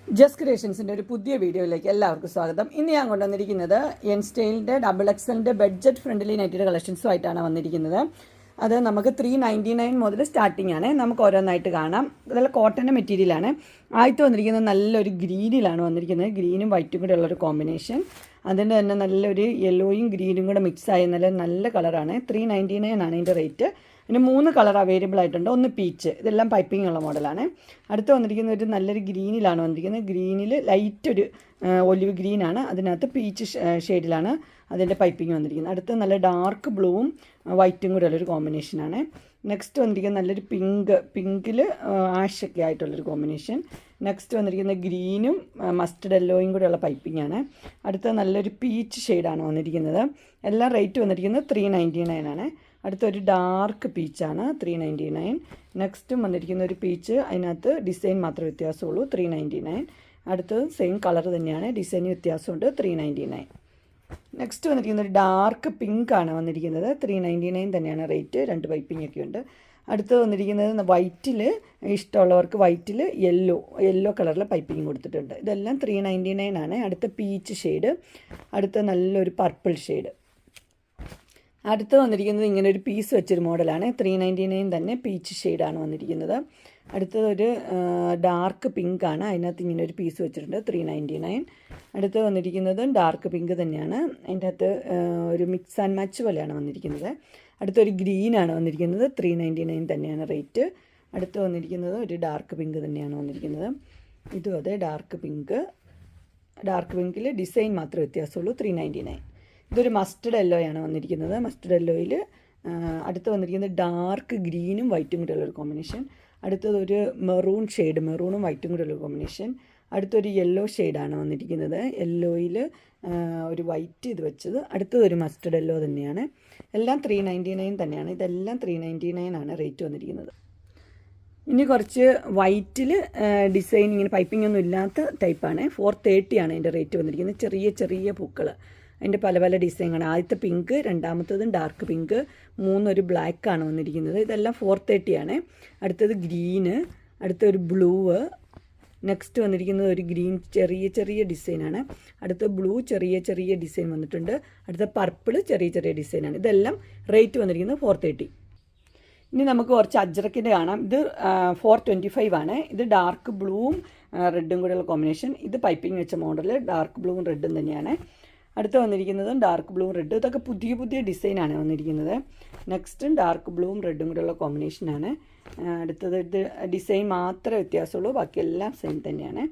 Just ക്രിയേഷൻസിൻ്റെ ഒരു പുതിയ വീഡിയോയിലേക്ക് എല്ലാവർക്കും സ്വാഗതം. ഇന്ന് ഞാൻ കൊണ്ടുവന്നിരിക്കുന്നത് എൻ സ്റ്റൈലിൻ്റെ ഡബിൾ എക്സലിൻ്റെ ബഡ്ജറ്റ് ഫ്രണ്ട്ലി നൈറ്റിയുടെ കളക്ഷൻസുമായിട്ടാണ് വന്നിരിക്കുന്നത്. അത് നമുക്ക് 399 മുതൽ സ്റ്റാർട്ടിംഗ് ആണ്. നമുക്ക് ഓരോന്നായിട്ട് കാണാം. അതല്ല കോട്ടൻ്റെ മെറ്റീരിയലാണ്. ആദ്യത്തെ വന്നിരിക്കുന്നത് നല്ലൊരു ഗ്രീനിലാണ് വന്നിരിക്കുന്നത്. ഗ്രീനും വൈറ്റും കൂടെ ഉള്ളൊരു കോമ്പിനേഷൻ. അതിൻ്റെ തന്നെ നല്ലൊരു യെല്ലോയും ഗ്രീനും കൂടെ മിക്സ് ആയ നല്ല കളറാണ്. 399 ആണ് ഇതിൻ്റെ റേറ്റ്. പിന്നെ 3 കളർ അവൈലബിൾ ആയിട്ടുണ്ട്. ഒന്ന് പീച്ച്, ഇതെല്ലാം പൈപ്പിംഗ് ഉള്ള മോഡലാണ്. അടുത്ത് വന്നിരിക്കുന്ന ഒരു നല്ലൊരു ഗ്രീനിലാണ് വന്നിരിക്കുന്നത്. ഗ്രീനിൽ ലൈറ്റ് ഒരു ഒലിവ് ഗ്രീനാണ്, അതിനകത്ത് പീച്ച് ഷെയ്ഡിലാണ് അതിൻ്റെ പൈപ്പിംഗ് വന്നിരിക്കുന്നത്. അടുത്ത് നല്ല ഡാർക്ക് ബ്ലൂവും വൈറ്റും കൂടെ ഉള്ളൊരു കോമ്പിനേഷനാണ്. നെക്സ്റ്റ് വന്നിരിക്കുന്നത് നല്ലൊരു പിങ്കിൽ ആഷൊക്കെ ആയിട്ടുള്ളൊരു കോമ്പിനേഷൻ. നെക്സ്റ്റ് വന്നിരിക്കുന്ന ഗ്രീനും മസ്റ്റർഡ് യെല്ലോയും കൂടെ ഉള്ള പൈപ്പിംഗ് ആണ്. അടുത്ത നല്ലൊരു പീച്ച് ഷെയ്ഡാണ് വന്നിരിക്കുന്നത്. എല്ലാം റേറ്റ് വന്നിരിക്കുന്നത് 399 ആണ്. അടുത്തൊരു ഡാർക്ക് പീച്ചാണ് 399. നെക്സ്റ്റും വന്നിരിക്കുന്ന ഒരു പീച്ച്, അതിനകത്ത് ഡിസൈൻ മാത്രമേ വ്യത്യാസമുള്ളൂ, 399. അടുത്തത് സെയിം കളർ തന്നെയാണ്, ഡിസൈൻ വ്യത്യാസമുണ്ട്, 399. നെക്സ്റ്റ് വന്നിരിക്കുന്ന ഒരു ഡാർക്ക് പിങ്ക് ആണ് വന്നിരിക്കുന്നത്, 399 തന്നെയാണ് റേറ്റ്. 2 പൈപ്പിംഗ് ഒക്കെ ഉണ്ട്. അടുത്തത് വന്നിരിക്കുന്നത് വൈറ്റിൽ ഇഷ്ടമുള്ളവർക്ക് വൈറ്റിൽ യെല്ലോ കളറിൽ പൈപ്പിംഗ് കൊടുത്തിട്ടുണ്ട്. ഇതെല്ലാം 399 ആണ്. അടുത്ത പീച്ച് ഷെയ്ഡ്, അടുത്ത നല്ലൊരു പർപ്പിൾ ഷെയ്ഡ്. അടുത്ത് വന്നിരിക്കുന്നത് ഇങ്ങനെ ഒരു പീസ് വെച്ചൊരു മോഡലാണ്, 399 തന്നെ, പീച്ച് ഷെയ്ഡാണ് വന്നിരിക്കുന്നത്. അടുത്തതൊരു ഡാർക്ക് പിങ്ക് ആണ്, അതിനകത്ത് ഇങ്ങനെ ഒരു പീസ് വെച്ചിട്ടുണ്ട്, 399. അടുത്ത് വന്നിരിക്കുന്നത് ഡാർക്ക് പിങ്ക് തന്നെയാണ്, അതിൻ്റെ അകത്ത് ഒരു മിക്സ് ആൻഡ് മാച്ച് പോലെയാണ് വന്നിരിക്കുന്നത്. അടുത്തൊരു ഗ്രീനാണ് വന്നിരിക്കുന്നത്, 399 തന്നെയാണ് റേറ്റ്. അടുത്ത് വന്നിരിക്കുന്നത് ഒരു ഡാർക്ക് പിങ്ക് തന്നെയാണ് വന്നിരിക്കുന്നത്. ഇതും അതെ, ഡാർക്ക് പിങ്കിൽ ഡിസൈൻ മാത്രമേ വ്യത്യാസമുള്ളൂ, 399. ഇതൊരു മസ്റ്റർഡ് യെല്ലോയാണ് വന്നിരിക്കുന്നത്. മസ്റ്റർഡ് യെല്ലോയിൽ അടുത്ത് വന്നിരിക്കുന്നത് ഡാർക്ക് ഗ്രീനും വൈറ്റും കൂടെ ഉള്ളൊരു കോമ്പിനേഷൻ. അടുത്തതൊരു മെറൂൺ ഷെയ്ഡ്, മെറൂണും വൈറ്റും കൂടെ ഉള്ളൊരു കോമ്പിനേഷൻ. അടുത്തൊരു യെല്ലോ ഷെയ്ഡാണ് വന്നിരിക്കുന്നത്. യെല്ലോയിൽ ഒരു വൈറ്റ് ഇത് വെച്ചത്. അടുത്തതൊരു മസ്റ്റർഡ് യെല്ലോ തന്നെയാണ്. എല്ലാം 399 തന്നെയാണ്. ഇതെല്ലാം 399 ആണ് റേറ്റ് വന്നിരിക്കുന്നത്. ഇനി കുറച്ച് വൈറ്റിൽ ഡിസൈൻ ഇങ്ങനെ പൈപ്പിംഗ് ഒന്നും ഇല്ലാത്ത ടൈപ്പാണ്, 430 ആണ് അതിൻ്റെ റേറ്റ് വന്നിരിക്കുന്നത്. ചെറിയ ചെറിയ പൂക്കൾ, അതിൻ്റെ പല ഡിസൈനാണ്. ആദ്യത്തെ പിങ്ക്, രണ്ടാമത്തതും ഡാർക്ക് പിങ്ക്, മൂന്നൊരു ബ്ലാക്കാണ് വന്നിരിക്കുന്നത്. ഇതെല്ലാം 430 ആണ്. അടുത്തത് ഗ്രീന്, അടുത്തൊരു ബ്ലൂ, നെക്സ്റ്റ് വന്നിരിക്കുന്നത് ഒരു ഗ്രീൻ ചെറിയ ചെറിയ ഡിസൈനാണ്. അടുത്ത ബ്ലൂ ചെറിയ ഡിസൈൻ വന്നിട്ടുണ്ട്. അടുത്ത പർപ്പിൾ ചെറിയ ഡിസൈനാണ്. ഇതെല്ലാം റേറ്റ് വന്നിരിക്കുന്നത് 430. ഇനി നമുക്ക് കുറച്ച് അജ്രക്കിൻ്റെ കാണാം. ഇത് 425 ആണ്. ഇത് ഡാർക്ക് ബ്ലൂവും റെഡും കൂടെയുള്ള കോമ്പിനേഷൻ. ഇത് പൈപ്പിംഗ് വെച്ച മോഡൽ, ഡാർക്ക് ബ്ലൂവും റെഡും തന്നെയാണ്. അടുത്ത് വന്നിരിക്കുന്നതും ഡാർക്ക് ബ്ലൂവും റെഡ്. ഇതൊക്കെ പുതിയ ഡിസൈനാണ് വന്നിരിക്കുന്നത്. നെക്സ്റ്റും ഡാർക്ക് ബ്ലൂവും റെഡും കൂടെയുള്ള കോമ്പിനേഷനാണ്. അടുത്തത് ഇത് ഡിസൈൻ മാത്രമേ വ്യത്യാസമുള്ളൂ, ബാക്കിയെല്ലാം സെയിം തന്നെയാണ്.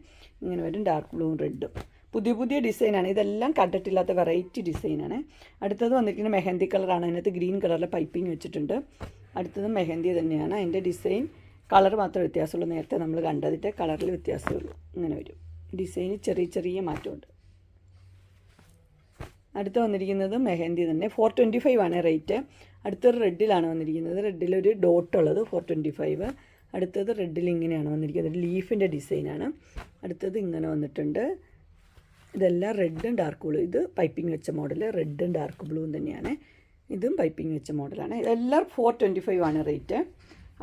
ഇങ്ങനെ വരും, ഡാർക്ക് ബ്ലൂവും റെഡും. പുതിയ ഡിസൈനാണ്. ഇതെല്ലാം കണ്ടിട്ടില്ലാത്ത വെറൈറ്റി ഡിസൈനാണ്. അടുത്തത് വന്നിരിക്കുന്നത് മെഹന്തി കളറാണ്. അതിനകത്ത് ഗ്രീൻ കളറിലെ പൈപ്പിംഗ് വെച്ചിട്ടുണ്ട്. അടുത്തത് മെഹന്തി തന്നെയാണ്. അതിൻ്റെ ഡിസൈൻ കളർ മാത്രമേ വ്യത്യാസമുള്ളൂ. നേരത്തെ നമ്മൾ കണ്ടതിൻ്റെ കളറിൽ വ്യത്യാസമുള്ളൂ. ഇങ്ങനെ വരും. ഡിസൈന് ചെറിയ മാറ്റമുണ്ട്. അടുത്ത് വന്നിരിക്കുന്നത് മെഹന്തി തന്നെ, 425 ആണ് റേറ്റ്. അടുത്തൊരു റെഡിലാണ് വന്നിരിക്കുന്നത്. റെഡിലൊരു ഡോട്ടുള്ളത്, 425. അടുത്തത് റെഡിൽ ഇങ്ങനെയാണ് വന്നിരിക്കുന്നത്, ലീഫിൻ്റെ ഡിസൈനാണ്. അടുത്തത് ഇങ്ങനെ വന്നിട്ടുണ്ട്. ഇതെല്ലാം റെഡും ഡാർക്ക് ബ്ലൂ. ഇത് പൈപ്പിംഗ് വെച്ച മോഡൽ, റെഡും ഡാർക്ക് ബ്ലൂവും തന്നെയാണ്. ഇതും പൈപ്പിംഗ് വെച്ച മോഡലാണ്. ഇതെല്ലാം 425 ആണ് റേറ്റ്.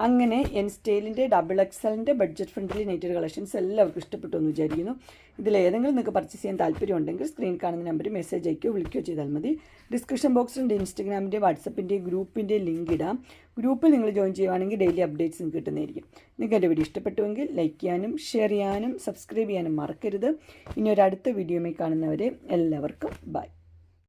അങ്ങനെ എൻ സ്റ്റൈലിൻ്റെ ഡബിൾ എക്സലിൻ്റെ ബഡ്ജറ്റ് ഫ്രണ്ട്ലി നൈറ്റഡ് കളക്ഷൻസ് എല്ലാവർക്കും ഇഷ്ടപ്പെട്ടു എന്ന് വിചാരിക്കുന്നു. ഇതിലേതെങ്കിലും നിങ്ങൾക്ക് പർച്ചേസ് ചെയ്യാൻ താല്പര്യമുണ്ടെങ്കിൽ സ്ക്രീൻ കാണുന്ന നമ്പറിൽ മെസ്സേജ് അയക്കുകയോ വിളിക്കുകയോ ചെയ്താൽ മതി. ഡിസ്ക്രിപ്ഷൻ ബോക്സിൻ്റെ ഇൻസ്റ്റഗ്രാമിൻ്റെ വാട്സപ്പിൻ്റെ ഗ്രൂപ്പിൻ്റെ ലിങ്ക് ഇടാം. ഗ്രൂപ്പിൽ നിങ്ങൾ ജോയിൻ ചെയ്യുകയാണെങ്കിൽ ഡെയിലി അപ്ഡേറ്റ്സ് നിങ്ങൾക്ക് കിട്ടുന്നതായിരിക്കും. നിങ്ങൾക്ക് എൻ്റെ വീഡിയോ ഇഷ്ടപ്പെട്ടുവെങ്കിൽ ലൈക്ക് ചെയ്യാനും ഷെയർ ചെയ്യാനും സബ്സ്ക്രൈബ് ചെയ്യാനും മറക്കരുത്. ഇനി ഒരു അടുത്ത വീഡിയോയുമായി കാണുന്നവരെ എല്ലാവർക്കും ബൈ.